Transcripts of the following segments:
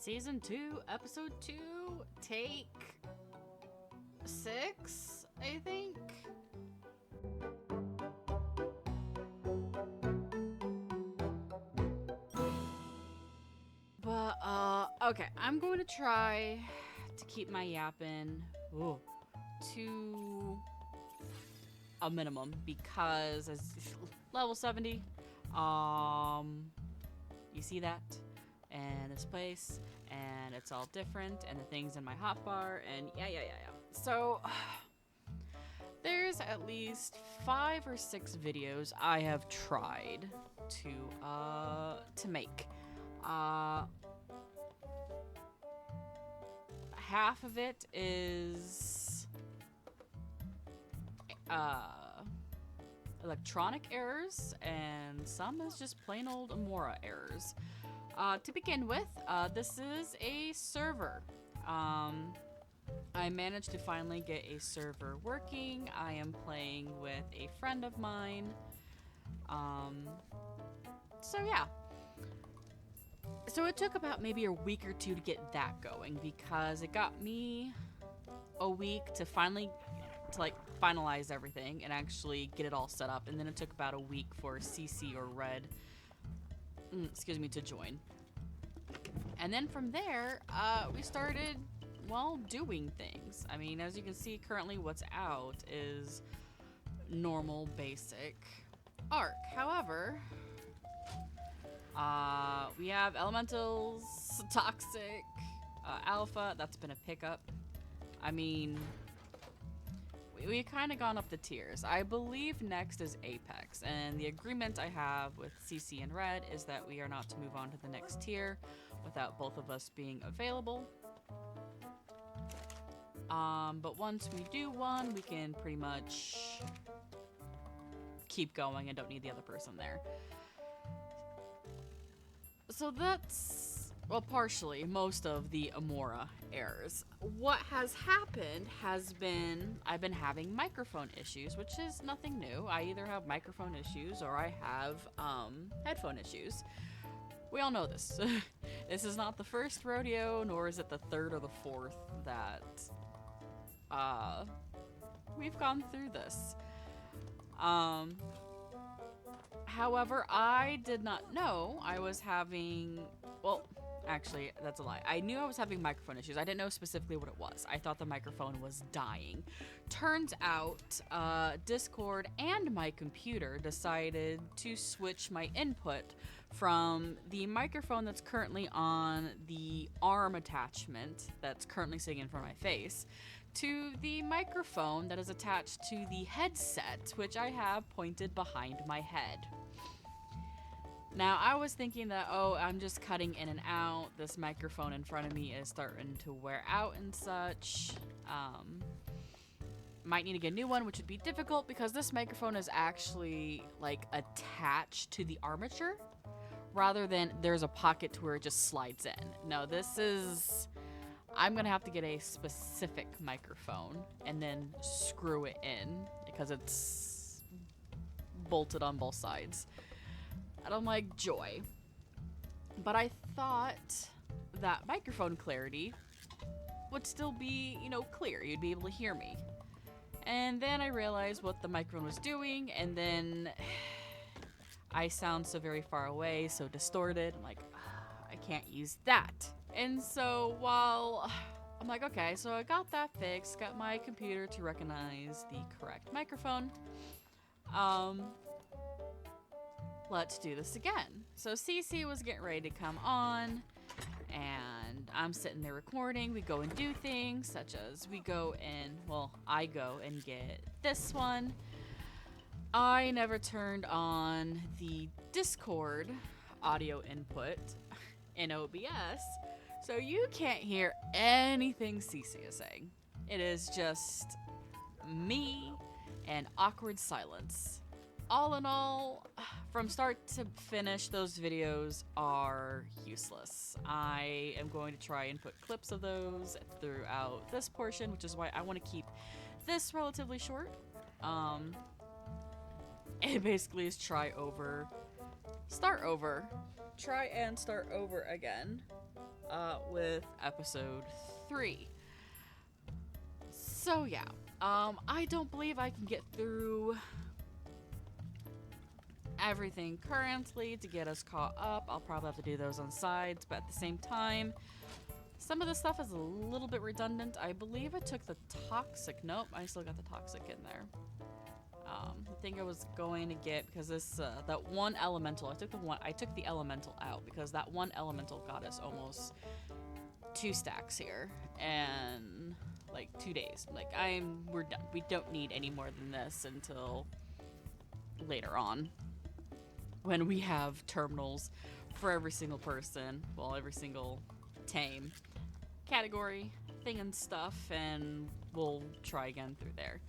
Season 2, Episode 2, Take 6, I think? But, okay, I'm going to try to keep my yapping to a minimum because as level 70, you see that? And this place, and it's all different, and the things in my hotbar, and yeah. So, there's at least 5 or 6 videos I have tried to make. Half of it is electronic errors, and some is just plain old Amora errors. To begin with, this is a server. I managed to finally get a server working. I am playing with a friend of mine. So yeah. So it took about maybe a week or two to get that going because it got me a week to finalize everything and actually get it all set up, and then it took about a week for CC or Red to join. And then from there, we started, doing things. I mean, as you can see, currently what's out is normal, basic Arc. However, we have Elementals, Toxic, Alpha. That's been a pickup. I mean, we've kind of gone up the tiers. I believe next is Apex, and the agreement I have with CC and Red is that we are not to move on to the next tier without both of us being available. But once we do one, we can pretty much keep going and don't need the other person there. So that's, partially most of the Amora errors. What has happened has been I've been having microphone issues, which is nothing new. I either have microphone issues or I have headphone issues. We all know this. This is not the first rodeo, nor is it the third or the fourth that we've gone through this. However, I did not know I was having, actually, that's a lie. I knew I was having microphone issues. I didn't know specifically what it was. I thought the microphone was dying. Turns out, Discord and my computer decided to switch my input from the microphone that's currently on the arm attachment that's currently sitting in front of my face to the microphone that is attached to the headset, which I have pointed behind my head. Now, I was thinking that, I'm just cutting in and out. This microphone in front of me is starting to wear out and such. Might need to get a new one, which would be difficult because this microphone is actually, attached to the armature rather than there's a pocket to where it just slides in. No, I'm going to have to get a specific microphone and then screw it in because it's bolted on both sides. And I'm like, joy. But I thought that microphone clarity would still be, clear. You'd be able to hear me. And then I realized what the microphone was doing, and then I sound so very far away, so distorted. I'm like, I can't use that. And so while I'm like, okay, so I got that fixed, got my computer to recognize the correct microphone. Let's do this again. So CC was getting ready to come on, and I'm sitting there recording. We go and do things, such as I go and get this one. I never turned on the Discord audio input in OBS, so you can't hear anything CC is saying. It is just me and awkward silence. All in all, from start to finish, those videos are useless. I am going to try and put clips of those throughout this portion, which is why I want to keep this relatively short. It basically is try and start over again with episode 3. So yeah, I don't believe I can get through everything currently to get us caught up. I'll probably have to do those on sides, but at the same time, some of the stuff is a little bit redundant. I believe I took the toxic. Nope, I still got the toxic in there. I think I was going to get, because this that one elemental, I took the elemental out because that one elemental got us almost 2 stacks here and like 2 days. Like we're done. We don't need any more than this until later on when we have terminals for every single person, well, every single tame category thing and stuff, and we'll try again through there.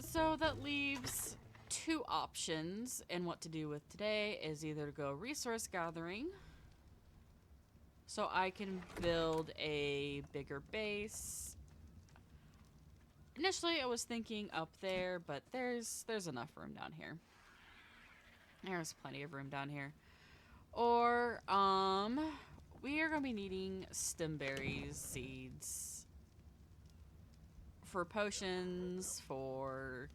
So that leaves 2 options, and what to do with today is either to go resource gathering so I can build a bigger base. Initially I was thinking up there, but there's enough room down here. There's plenty of room down here. Or we are going to be needing stemberries, seeds for potions, for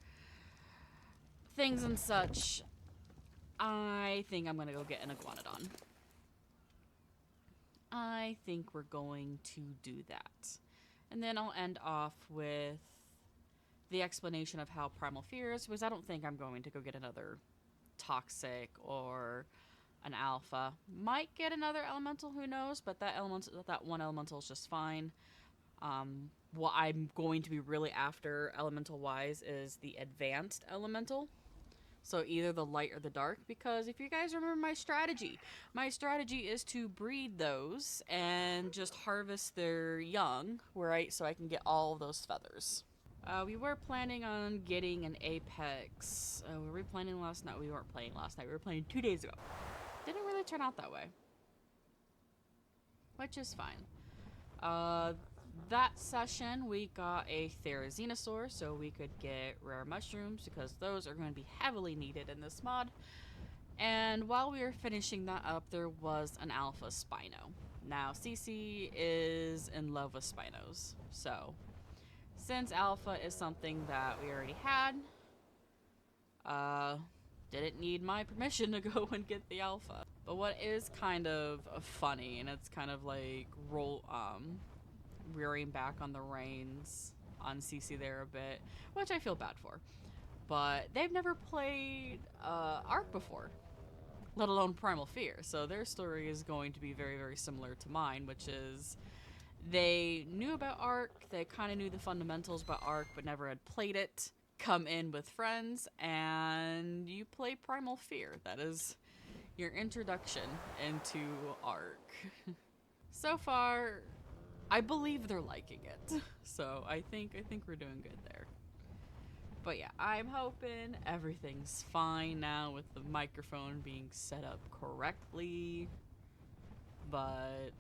things and such. I think I'm gonna go get an iguanodon. I think we're going to do that. And then I'll end off with the explanation of how Primal fears, because I don't think I'm going to go get another toxic or an alpha. Might get another elemental, who knows, but that one elemental is just fine. What I'm going to be really after elemental wise is the advanced elemental, so either the light or the dark, because if you guys remember my strategy is to breed those and just harvest their young, right, so I can get all of those feathers. We were planning on getting an apex. Were we planning last night? We weren't playing last night, we were playing 2 days ago. Didn't really turn out that way, which is fine. That session we got a Therizinosaur, so we could get rare mushrooms because those are going to be heavily needed in this mod. And while we were finishing that up, there was an alpha Spino. Now Cece is in love with Spinos, so since alpha is something that we already had, didn't need my permission to go and get the alpha. But what is kind of funny, and it's kind of like rearing back on the reins on Cece there a bit, which I feel bad for, but they've never played Ark before, let alone Primal Fear, so their story is going to be very, very similar to mine, which is they knew about Ark, they kind of knew the fundamentals about Ark, but never had played it, come in with friends, and you play Primal Fear. That is your introduction into Ark. So far, I believe they're liking it, so I think we're doing good there. But yeah, I'm hoping everything's fine now with the microphone being set up correctly. But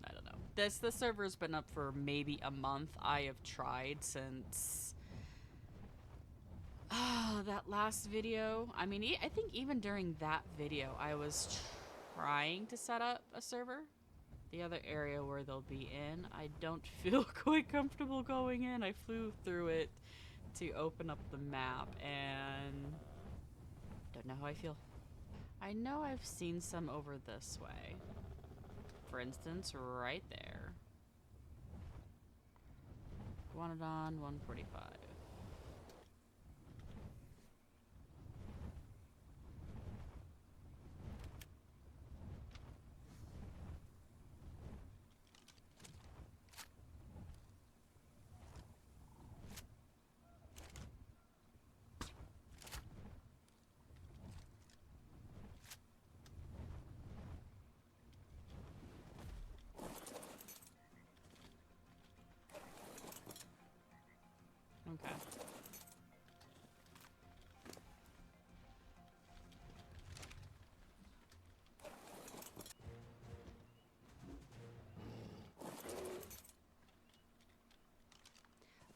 I don't know. The server's been up for maybe a month. I have tried since that last video. I mean, I think even during that video, I was trying to set up a server. The other area where they'll be in, I don't feel quite comfortable going in. I flew through it to open up the map and don't know how I feel. I know I've seen some over this way. For instance, right there. Iguanodon 145. Okay.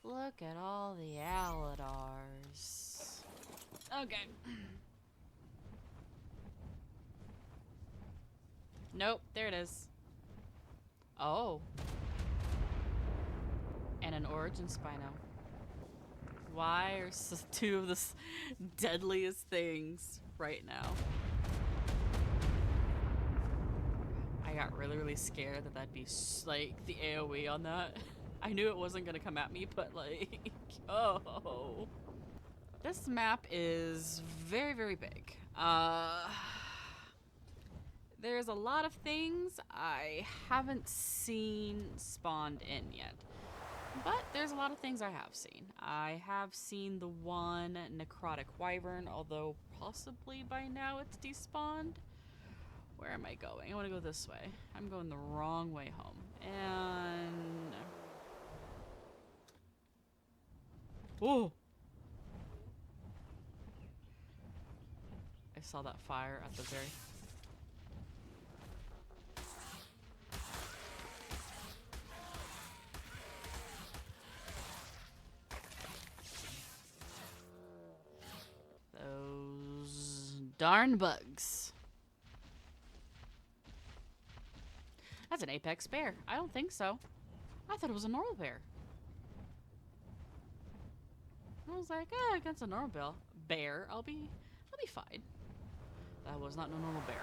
Look at all the Aladars. Okay. Nope, there it is. Oh. And an origin spino. Why are two of the deadliest things right now? I got really, really scared that that'd be like the AoE on that. I knew it wasn't gonna come at me, but like, oh. This map is very, very big. There's a lot of things I haven't seen spawned in yet. But there's a lot of things I have seen. I have seen the one necrotic wyvern, although possibly by now it's despawned. Where am I going? I want to go this way. I'm going the wrong way home. And... oh! I saw that fire at the very... those darn bugs. That's an apex bear. I don't think so. I thought it was a normal bear. I was like, against a normal bear, I'll be fine. That was not no normal bear.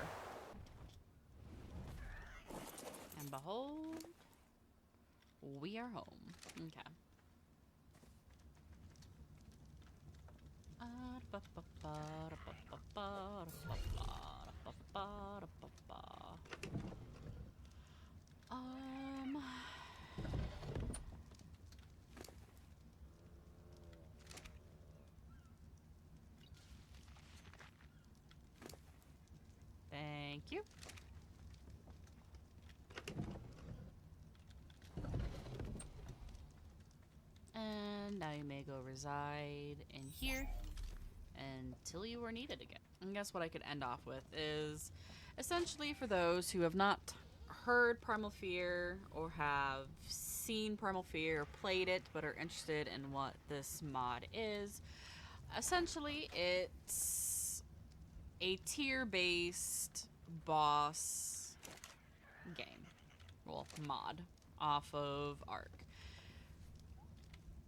And behold, we are home. Okay. Thank you. And now you may go reside in here until you are needed again. And guess what I could end off with is essentially for those who have not heard Primal Fear or have seen Primal Fear or played it but are interested in what this mod is. Essentially, it's a tier-based boss game. Well, mod off of Ark.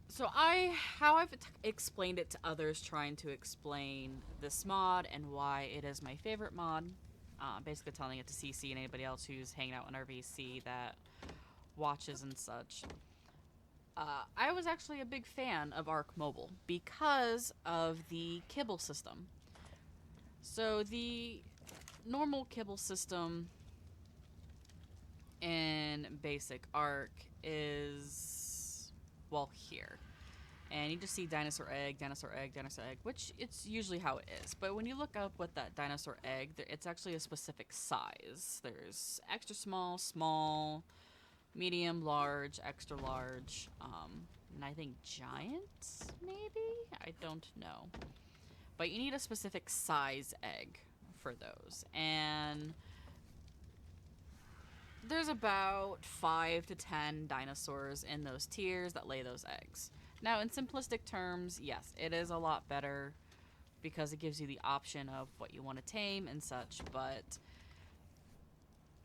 So how I've explained it to others trying to explain this mod and why it is my favorite mod, basically telling it to CC and anybody else who's hanging out in our VC that watches and such. I was actually a big fan of Ark Mobile because of the kibble system. So the normal kibble system in basic Ark is, well, here. And you just see dinosaur egg, dinosaur egg, dinosaur egg, which it's usually how it is. But when you look up what that dinosaur egg, it's actually a specific size. There's extra small, small, medium, large, extra large, and I think giant, maybe? I don't know. But you need a specific size egg for those. And there's about 5 to 10 dinosaurs in those tiers that lay those eggs. Now, in simplistic terms, yes, it is a lot better because it gives you the option of what you want to tame and such, but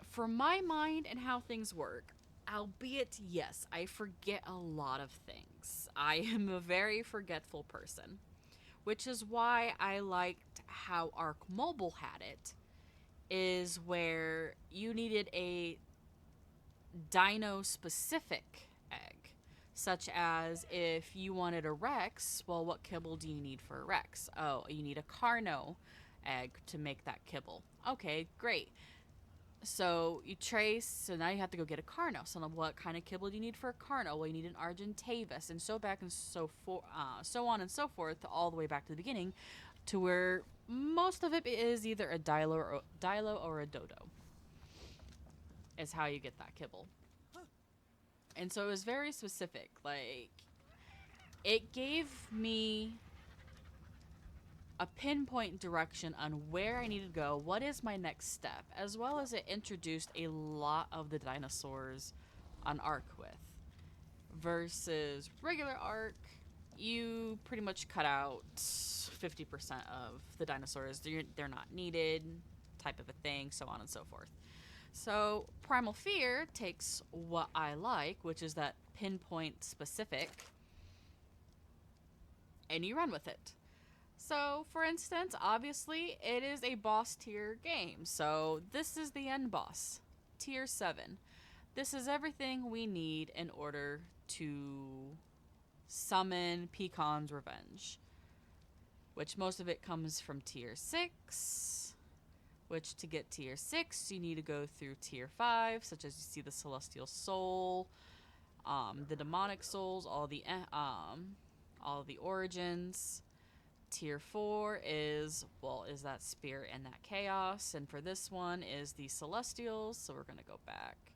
for my mind and how things work, albeit, yes, I forget a lot of things. I am a very forgetful person, which is why I liked how Ark Mobile had it, is where you needed a dino-specific egg, such as if you wanted a Rex, well, what kibble do you need for a Rex? Oh, you need a Carno egg to make that kibble. Okay, great. So you trace, so now you have to go get a Carno. So what kind of kibble do you need for a Carno? Well, you need an Argentavis, and so back and so on and so forth, all the way back to the beginning, to where most of it is either a Dilo or a Dodo. Is how you get that kibble. And so it was very specific. Like, it gave me a pinpoint direction on where I needed to go, what is my next step, as well as it introduced a lot of the dinosaurs on Ark with. Versus regular Ark, you pretty much cut out 50% of the dinosaurs. They're not needed, type of a thing, so on and so forth. So Primal Fear takes what I like, which is that pinpoint specific, and you run with it. So, for instance, obviously, it is a boss tier game. So, this is the end boss, tier 7. This is everything we need in order to summon Pecan's Revenge, which most of it comes from tier 6. Which, to get tier 6, you need to go through tier 5, such as you see the Celestial Soul, the Demonic Souls, all the origins. Tier 4 is that Spirit and that Chaos. And for this one is the Celestials. So we're going to go back.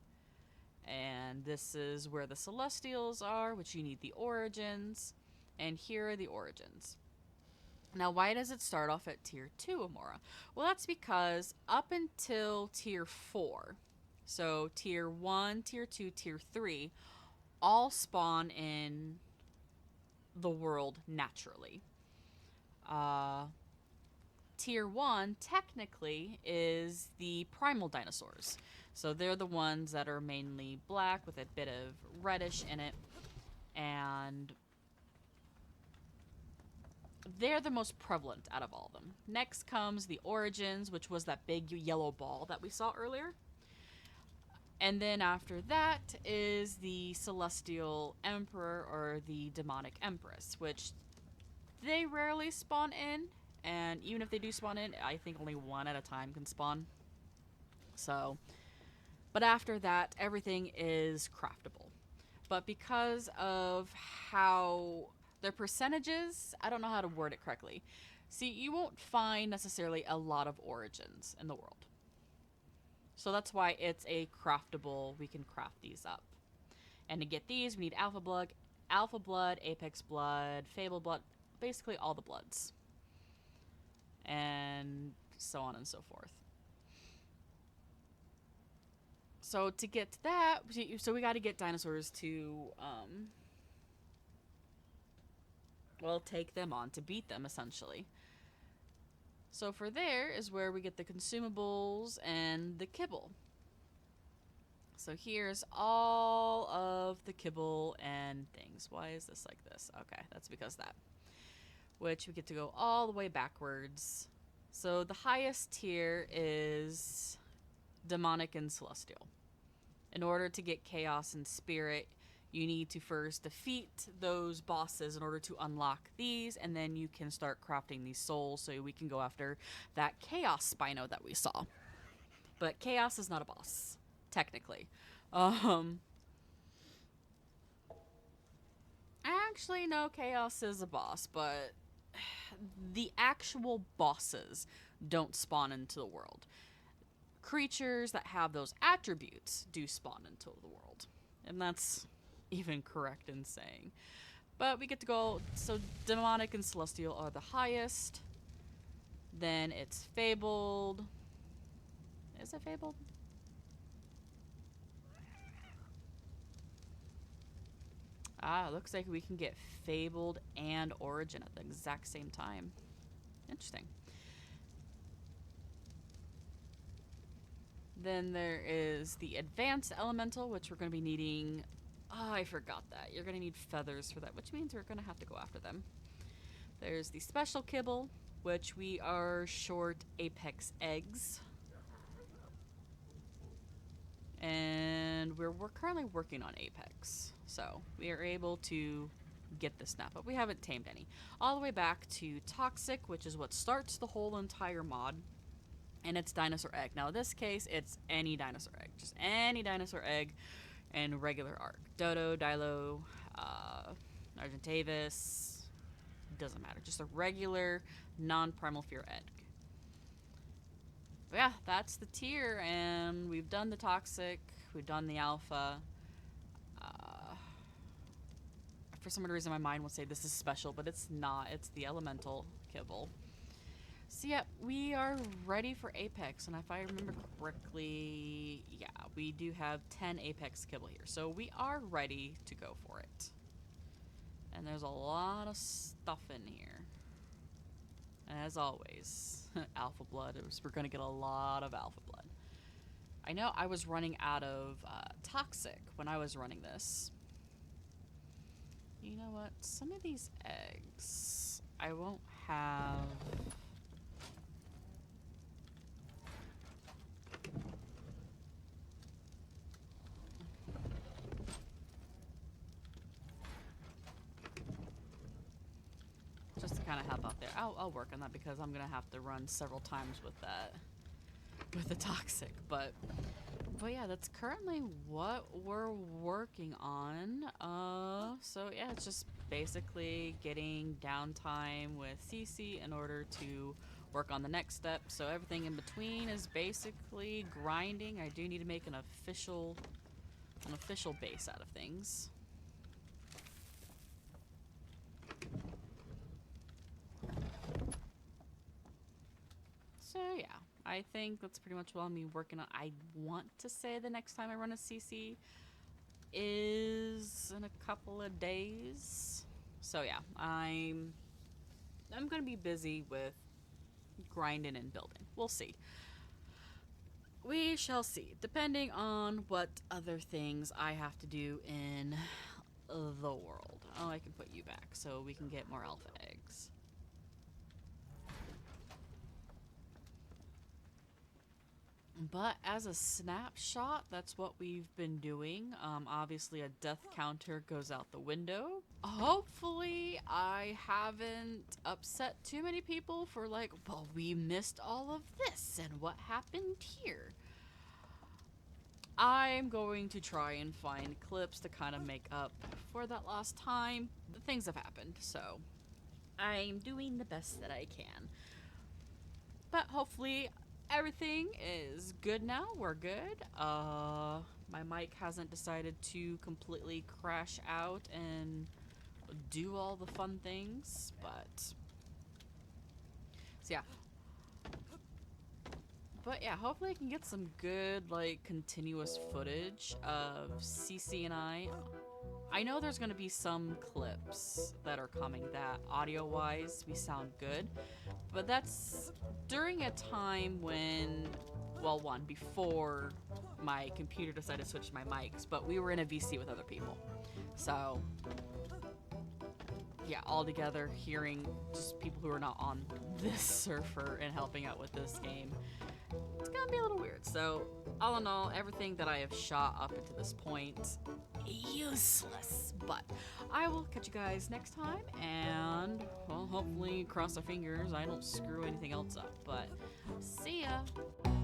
And this is where the Celestials are, which you need the origins. And here are the origins. Now, why does it start off at tier 2, Amora? Well, that's because up until tier 4, so tier 1, tier 2, tier 3, all spawn in the world naturally. Tier 1 technically is the primal dinosaurs. So they're the ones that are mainly black with a bit of reddish in it. And they're the most prevalent out of all of them. Next comes the origins, which was that big yellow ball that we saw earlier. And then after that is the Celestial Emperor or the Demonic Empress, which they rarely spawn in. And even if they do spawn in, I think only one at a time can spawn. So, but after that, everything is craftable. But because of how their percentages, I don't know how to word it correctly. See, you won't find necessarily a lot of origins in the world. So that's why it's a craftable, we can craft these up. And to get these, we need Alpha Blood, Apex Blood, Fable Blood, basically all the bloods. And so on and so forth. So to get to that, so we got to get dinosaurs to, take them on, to beat them, essentially. So for there is where we get the consumables and the kibble. So here's all of the kibble and things. Why is this like this? Okay, that's because that. Which we get to go all the way backwards. So the highest tier is Demonic and Celestial. In order to get Chaos and Spirit, you need to first defeat those bosses in order to unlock these, and then you can start crafting these souls so we can go after that Chaos Spino that we saw. But Chaos is not a boss, technically. Actually, no, Chaos is a boss, but the actual bosses don't spawn into the world. Creatures that have those attributes do spawn into the world. And that's even correct in saying. But we get to go, so Demonic and Celestial are the highest. Then it's Fabled. Is it Fabled? Ah, it looks like we can get Fabled and Origin at the exact same time. Interesting. Then there is the Advanced Elemental, which we're going to be needing. Oh, I forgot that. You're going to need feathers for that, which means we're going to have to go after them. There's the Special Kibble, which we are short Apex Eggs. And we're currently working on Apex. So we are able to get this now, but we haven't tamed any. All the way back to Toxic, which is what starts the whole entire mod. And it's Dinosaur Egg. Now, in this case, it's any dinosaur egg. Just any dinosaur egg and regular arc. Dodo, Dilo, Argentavis. Doesn't matter. Just a regular, non-Primal Fear egg. But yeah, that's the tier. And we've done the Toxic. We've done the Alpha. For some reason, my mind will say this is special, but it's not. It's the Elemental Kibble. So yeah, we are ready for Apex, and if I remember correctly, yeah, we do have 10 Apex Kibble here. So we are ready to go for it. And there's a lot of stuff in here. And as always, Alpha Blood, we're going to get a lot of Alpha Blood. I know I was running out of toxic when I was running this. You know what? Some of these eggs I won't have. Just to kind of help out there. I'll work on that because I'm gonna have to run several times with that, with the toxic. But yeah, that's currently what we're working on. So yeah, it's just basically getting downtime with Cece in order to work on the next step. So everything in between is basically grinding. I do need to make an official base out of things. So yeah, I think that's pretty much what I'll be working on. I want to say the next time I run a CC is in a couple of days. So yeah, I'm gonna be busy with grinding and building. We'll see. We shall see, depending on what other things I have to do in the world. Oh, I can put you back so we can get more alpha eggs. But as a snapshot, that's what we've been doing. Obviously, a death counter goes out the window. Hopefully, I haven't upset too many people for like, well, we missed all of this and what happened here. I'm going to try and find clips to kind of make up for that lost time. Things have happened, so I'm doing the best that I can. But hopefully everything is good now. We're good. My mic hasn't decided to completely crash out and do all the fun things, but so yeah. But yeah, hopefully I can get some good like continuous footage of Cece and I. I know there's going to be some clips that are coming that audio-wise we sound good, but that's during a time when, well, one, before my computer decided to switch my mics, but we were in a VC with other people. So, yeah, all together, hearing just people who are not on this server and helping out with this game, it's gonna be a little weird. So, all in all, everything that I have shot up into this point, useless. But I will catch you guys next time, and, well, hopefully, cross our fingers, I don't screw anything else up. But, see ya!